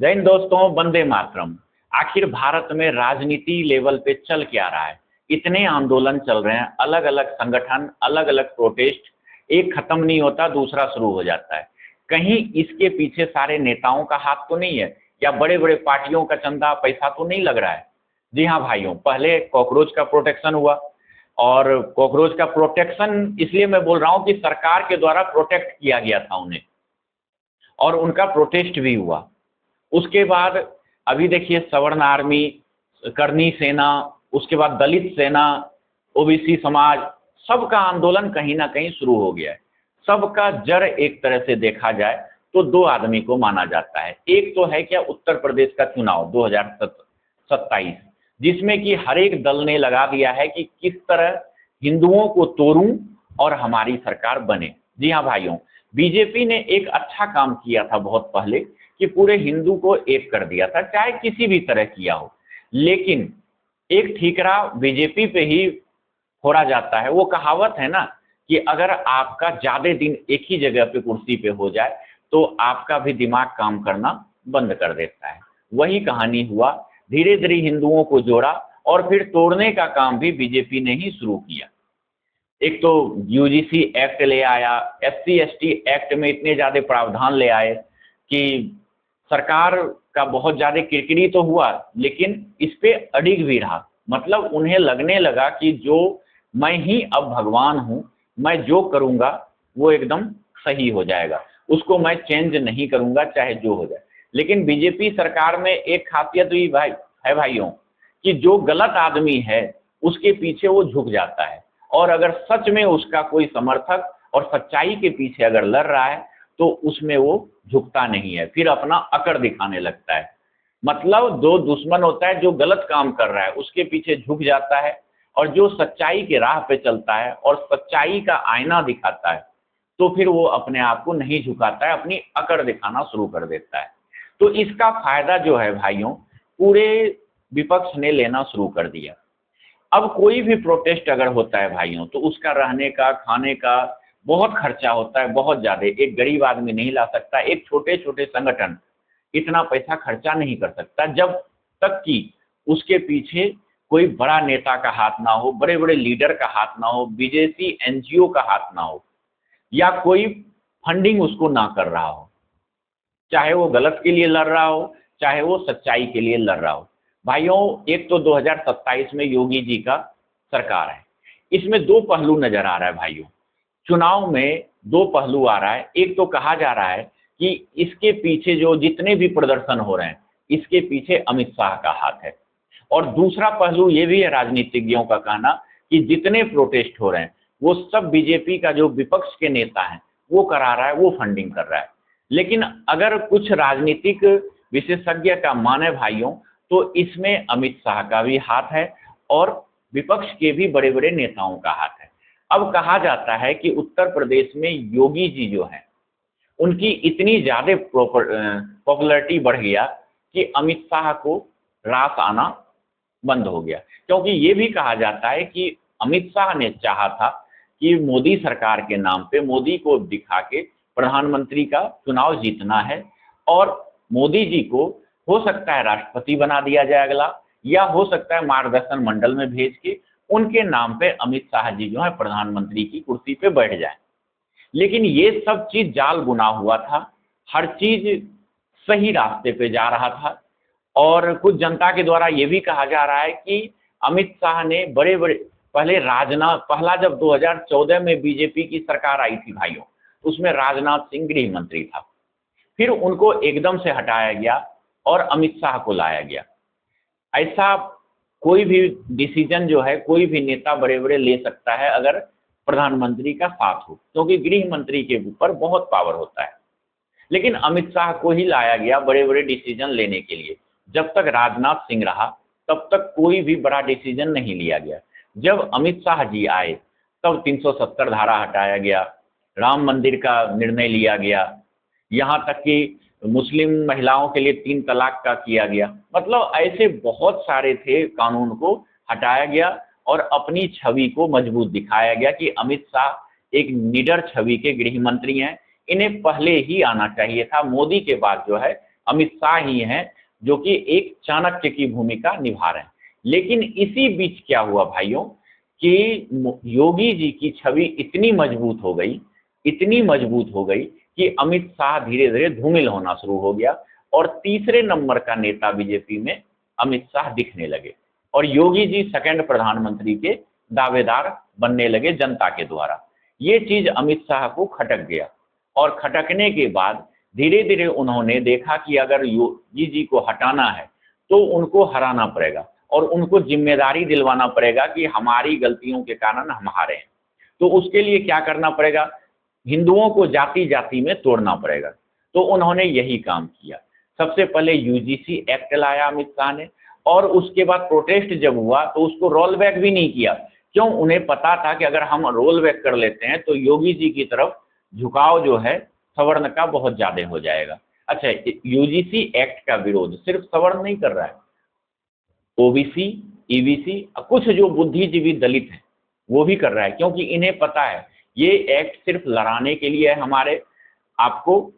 जय हिंद दोस्तों, वंदे मातरम। आखिर भारत में राजनीति लेवल पे चल क्या रहा है? इतने आंदोलन चल रहे हैं, अलग अलग संगठन, अलग अलग प्रोटेस्ट, एक खत्म नहीं होता दूसरा शुरू हो जाता है। कहीं इसके पीछे सारे नेताओं का हाथ तो नहीं है, या बड़े बड़े पार्टियों का चंदा पैसा तो नहीं लग रहा है? जी हाँ भाइयों, पहले कॉकरोच का प्रोटेक्शन हुआ, और कॉकरोच का प्रोटेक्शन इसलिए मैं बोल रहा हूँ कि सरकार के द्वारा प्रोटेक्ट किया गया था उन्हें, और उनका प्रोटेस्ट भी हुआ। उसके बाद अभी देखिए सवर्ण आर्मी, करनी सेना, उसके बाद दलित सेना, ओबीसी समाज, सबका आंदोलन कहीं ना कहीं शुरू हो गया है। सबका जड़ एक तरह से देखा जाए तो दो आदमी को माना जाता है। एक तो है क्या, उत्तर प्रदेश का चुनाव 2027, जिसमें कि हर एक दल ने लगा दिया है कि किस तरह हिंदुओं को तोड़ूं और हमारी सरकार बने। जी हाँ भाइयों, बीजेपी ने एक अच्छा काम किया था बहुत पहले कि पूरे हिंदू को एक कर दिया था, चाहे किसी भी तरह किया हो। लेकिन एक ठीकरा बीजेपी पे ही फोड़ा जाता है। वो कहावत है ना कि अगर आपका ज्यादा दिन एक ही जगह पे कुर्सी पे हो जाए तो आपका भी दिमाग काम करना बंद कर देता है। वही कहानी हुआ, धीरे धीरे हिंदुओं को जोड़ा और फिर तोड़ने का काम भी बीजेपी ने ही शुरू किया। एक तो यूजीसी एक्ट ले आया, एससी एसटी एक्ट में इतने ज्यादा प्रावधान ले आए कि सरकार का बहुत ज्यादा किरकिरी तो हुआ, लेकिन इस पे अडिग भी रहा। मतलब उन्हें लगने लगा कि जो मैं ही अब भगवान हूं, मैं जो करूंगा वो एकदम सही हो जाएगा, उसको मैं चेंज नहीं करूंगा चाहे जो हो जाए। लेकिन बीजेपी सरकार में एक खासियत भी है भाइयों, कि जो गलत आदमी है उसके पीछे वो झुक जाता है, और अगर सच में उसका कोई समर्थक और सच्चाई के पीछे अगर लड़ रहा है तो उसमें वो झुकता नहीं है, फिर अपना अकड़ दिखाने लगता है। मतलब दो दुश्मन होता है, जो गलत काम कर रहा है उसके पीछे झुक जाता है, और जो सच्चाई के राह पे चलता है और सच्चाई का आईना दिखाता है तो फिर वो अपने आप को नहीं झुकाता है, अपनी अकड़ दिखाना शुरू कर देता है। तो इसका फायदा जो है भाइयों, पूरे विपक्ष ने लेना शुरू कर दिया। अब कोई भी प्रोटेस्ट अगर होता है भाइयों तो उसका रहने का, खाने का बहुत खर्चा होता है, बहुत ज्यादा। एक गरीब आदमी नहीं ला सकता, एक छोटे छोटे संगठन इतना पैसा खर्चा नहीं कर सकता जब तक कि उसके पीछे कोई बड़ा नेता का हाथ ना हो, बड़े बड़े लीडर का हाथ ना हो, विदेशी एनजीओ का हाथ ना हो, या कोई फंडिंग उसको ना कर रहा हो, चाहे वो गलत के लिए लड़ रहा हो चाहे वो सच्चाई के लिए लड़ रहा हो। भाइयों, एक तो 2027 में योगी जी का सरकार है, इसमें दो पहलू नजर आ रहा है भाइयों। चुनाव में दो पहलू आ रहा है। एक तो कहा जा रहा है कि इसके पीछे जो जितने भी प्रदर्शन हो रहे हैं इसके पीछे अमित शाह का हाथ है, और दूसरा पहलू ये भी है राजनीतिज्ञों का कहना कि जितने प्रोटेस्ट हो रहे हैं वो सब बीजेपी का जो विपक्ष के नेता है वो करा रहा है, वो फंडिंग कर रहा है। लेकिन अगर कुछ राजनीतिक विशेषज्ञ का माने भाइयों तो इसमें अमित शाह का भी हाथ है और विपक्ष के भी बड़े बड़े नेताओं का हाथ है। अब कहा जाता है कि उत्तर प्रदेश में योगी जी जो है उनकी इतनी ज्यादा पॉपुलैरिटी बढ़ गया कि अमित शाह को रास आना बंद हो गया। क्योंकि ये भी कहा जाता है कि अमित शाह ने चाहा था कि मोदी सरकार के नाम पे मोदी को दिखा के प्रधानमंत्री का चुनाव जीतना है, और मोदी जी को हो सकता है राष्ट्रपति बना दिया जाए अगला, या हो सकता है मार्गदर्शन मंडल में भेज के उनके नाम पे अमित शाह जी जो है प्रधानमंत्री की कुर्सी पे बैठ जाए। लेकिन ये सब चीज जाल बुना हुआ था, हर चीज सही रास्ते पे जा रहा था, और कुछ जनता के द्वारा ये भी कहा जा रहा है कि अमित शाह ने बड़े बड़े पहले राजनाथ, पहला जब 2014 में बीजेपी की सरकार आई थी भाइयों, उसमें राजनाथ सिंह गृह मंत्री था, फिर उनको एकदम से हटाया गया और अमित शाह को लाया गया। ऐसा कोई भी डिसीजन जो है कोई भी नेता बड़े बड़े ले सकता है अगर प्रधानमंत्री का साथ हो, क्योंकि गृह मंत्री के ऊपर बहुत पावर होता है। लेकिन अमित शाह को ही लाया गया बड़े बड़े डिसीजन लेने के लिए। जब तक राजनाथ सिंह रहा तब तक कोई भी बड़ा डिसीजन नहीं लिया गया। जब अमित शाह जी आए तब 370 धारा हटाया गया, राम मंदिर का निर्णय लिया गया, यहाँ तक कि मुस्लिम महिलाओं के लिए 3 तलाक का किया गया। मतलब ऐसे बहुत सारे थे, कानून को हटाया गया और अपनी छवि को मजबूत दिखाया गया कि अमित शाह एक निडर छवि के गृह मंत्री हैं, इन्हें पहले ही आना चाहिए था। मोदी के बाद जो है अमित शाह ही हैं जो कि एक चाणक्य की भूमिका निभा रहे हैं। लेकिन इसी बीच क्या हुआ भाइयों कि योगी जी की छवि इतनी मजबूत हो गई, इतनी मजबूत हो गई कि अमित शाह धीरे धीरे धूमिल होना शुरू हो गया और तीसरे नंबर का नेता बीजेपी में अमित शाह दिखने लगे और योगी जी सेकंड प्रधानमंत्री के दावेदार बनने लगे जनता के द्वारा। ये चीज अमित शाह को खटक गया और खटकने के बाद धीरे धीरे उन्होंने देखा कि अगर योगी जी को हटाना है तो उनको हराना पड़ेगा और उनको जिम्मेदारी दिलवाना पड़ेगा कि हमारी गलतियों के कारण हम हारे हैं। तो उसके लिए क्या करना पड़ेगा, हिंदुओं को जाति जाति में तोड़ना पड़ेगा। तो उन्होंने यही काम किया। सबसे पहले यूजीसी एक्ट लाया अमित शाह ने और उसके बाद प्रोटेस्ट जब हुआ तो उसको रोल बैक भी नहीं किया। क्यों? उन्हें पता था कि अगर हम रोल बैक कर लेते हैं तो योगी जी की तरफ झुकाव जो है सवर्ण का बहुत ज्यादा हो जाएगा। अच्छा, यूजीसी एक्ट का विरोध सिर्फ सवर्ण नहीं कर रहा है, ओबीसी, ईबीसी, कुछ जो बुद्धिजीवी दलित हैं वो भी कर रहा है, क्योंकि इन्हें पता है ये एक्ट सिर्फ लड़ाने के लिए है हमारे आपको।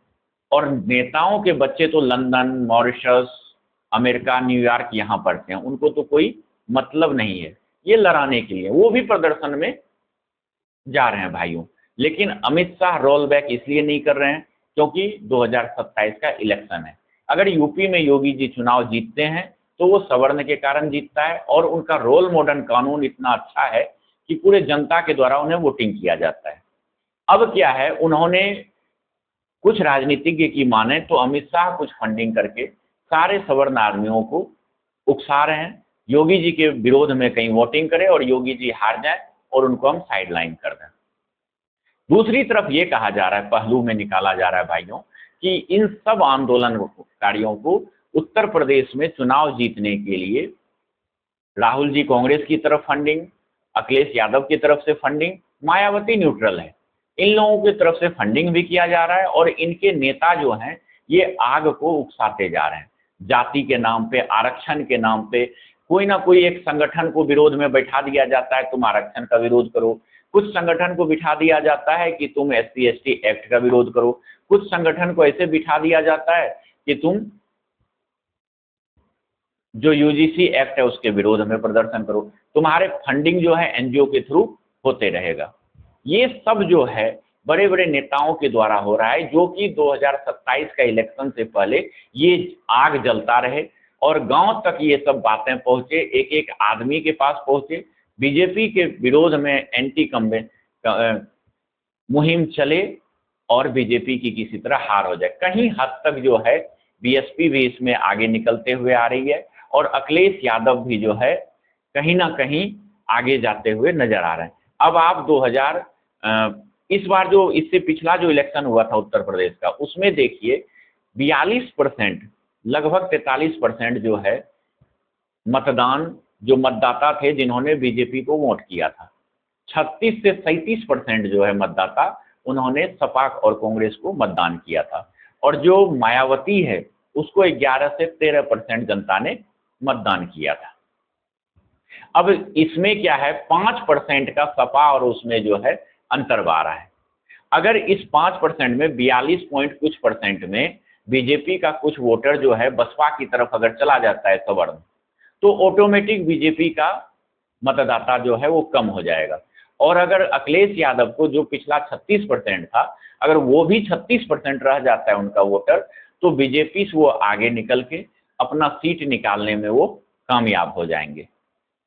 और नेताओं के बच्चे तो लंदन, मॉरिशस, अमेरिका, न्यूयॉर्क यहाँ पढ़ते हैं, उनको तो कोई मतलब नहीं है, ये लड़ाने के लिए वो भी प्रदर्शन में जा रहे हैं भाइयों। लेकिन अमित शाह रोल बैक इसलिए नहीं कर रहे हैं क्योंकि 2027 का इलेक्शन है। अगर यूपी में योगी जी चुनाव जीतते हैं तो वो सवर्ण के कारण जीतता है और उनका रोल मॉडर्न कानून इतना अच्छा है कि पूरे जनता के द्वारा उन्हें वोटिंग किया जाता है। अब क्या है, उन्होंने कुछ राजनीतिज्ञ की माने तो अमित शाह कुछ फंडिंग करके सारे सवर्ण आदमियों को उकसा रहे हैं योगी जी के विरोध में कहीं वोटिंग करे और योगी जी हार जाए और उनको हम साइडलाइन कर दें। दूसरी तरफ ये कहा जा रहा है, पहलू में निकाला जा रहा है भाइयों कि इन सब आंदोलनकारियों को उत्तर प्रदेश में चुनाव जीतने के लिए राहुल जी कांग्रेस की तरफ फंडिंग, अखिलेश यादव की तरफ से फंडिंग, मायावती न्यूट्रल है, इन लोगों की तरफ से फंडिंग भी किया जा रहा है और इनके नेता जो हैं ये आग को उकसाते जा रहे हैं। जाति के नाम पे, आरक्षण के नाम पे कोई ना कोई एक संगठन को विरोध में बैठा दिया जाता है, तुम आरक्षण का विरोध करो। कुछ संगठन को बिठा दिया जाता है कि तुम एससी एसटी एक्ट का विरोध करो। कुछ संगठन को ऐसे बिठा दिया जाता है कि तुम जो यूजीसी एक्ट है उसके विरोध में प्रदर्शन करो। तुम्हारे फंडिंग जो है एनजीओ के थ्रू होते रहेगा। ये सब जो है बड़े बड़े नेताओं के द्वारा हो रहा है, जो कि 2027 का इलेक्शन से पहले ये आग जलता रहे और गांव तक ये सब बातें पहुंचे, एक एक आदमी के पास पहुंचे, बीजेपी के विरोध में एंटी कम्बेंट मुहिम चले और बीजेपी की किसी तरह हार हो जाए। कहीं हद तक जो है बीएसपी भी इसमें आगे निकलते हुए आ रही है और अखिलेश यादव भी जो है कहीं ना कहीं आगे जाते हुए नजर आ रहे हैं। अब आप इस बार जो इससे पिछला जो इलेक्शन हुआ था उत्तर प्रदेश का, उसमें देखिए 42%, लगभग 43% जो है मतदाता थे जिन्होंने बीजेपी को वोट किया था। 36 से 37% जो है मतदाता उन्होंने सपा और कांग्रेस को मतदान किया था और जो मायावती है उसको 11 से 13% जनता ने मतदान किया था। अब इसमें क्या है, 5% का सपा और उसमें जो है अंतर आ रहा है। अगर इस 5% में 42 पॉइंट कुछ परसेंट में बीजेपी का कुछ वोटर जो है बसपा की तरफ अगर चला जाता है सवर्ण, तो ऑटोमेटिक बीजेपी का मतदाता जो है वो कम हो जाएगा। और अगर अखिलेश यादव को जो पिछला 36% था, अगर वो भी 36% रह जाता है उनका वोटर, तो बीजेपी से वो आगे निकल के अपना सीट निकालने में वो कामयाब हो जाएंगे।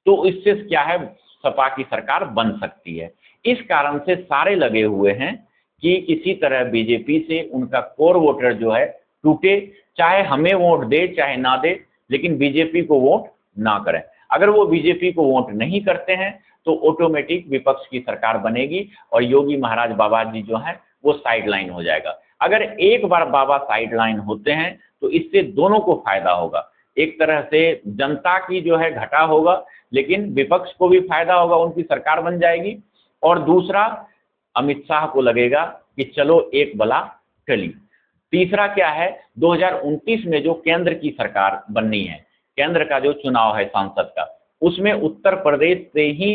तो इससे क्या है, सपा की सरकार बन सकती है। इस कारण से सारे लगे हुए हैं कि किसी तरह बीजेपी से उनका कोर वोटर जो है टूटे, चाहे हमें वोट दे चाहे ना दे, लेकिन बीजेपी को वोट ना करें। अगर वो बीजेपी को वोट नहीं करते हैं तो ऑटोमेटिक विपक्ष की सरकार बनेगी और योगी महाराज बाबा जी जो है वो साइडलाइन हो जाएगा। अगर एक बार बाबा साइडलाइन होते हैं तो इससे दोनों को फायदा होगा। एक तरह से जनता की जो है घाटा होगा, लेकिन विपक्ष को भी फायदा होगा, उनकी सरकार बन जाएगी। और दूसरा, अमित शाह को लगेगा कि चलो एक बला टली। तीसरा क्या है, 2029 में जो केंद्र की सरकार बननी है, केंद्र का जो चुनाव है सांसद का, उसमें उत्तर प्रदेश से ही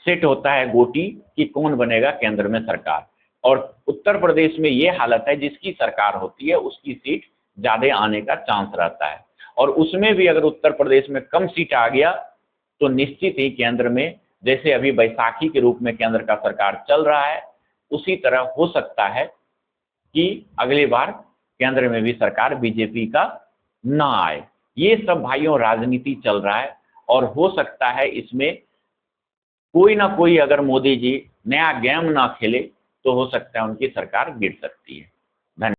सेट होता है गोटी कि कौन बनेगा केंद्र में सरकार। और उत्तर प्रदेश में ये हालत है, जिसकी सरकार होती है उसकी सीट ज़्यादा आने का चांस रहता है। और उसमें भी अगर उत्तर प्रदेश में कम सीट आ गया तो निश्चित ही केंद्र में, जैसे अभी बैसाखी के रूप में केंद्र का सरकार चल रहा है, उसी तरह हो सकता है कि अगली बार केंद्र में भी सरकार बीजेपी का ना आए। ये सब भाइयों राजनीति चल रहा है और हो सकता है इसमें कोई ना कोई, अगर मोदी जी नया गेम ना खेले तो हो सकता है उनकी सरकार गिर सकती है।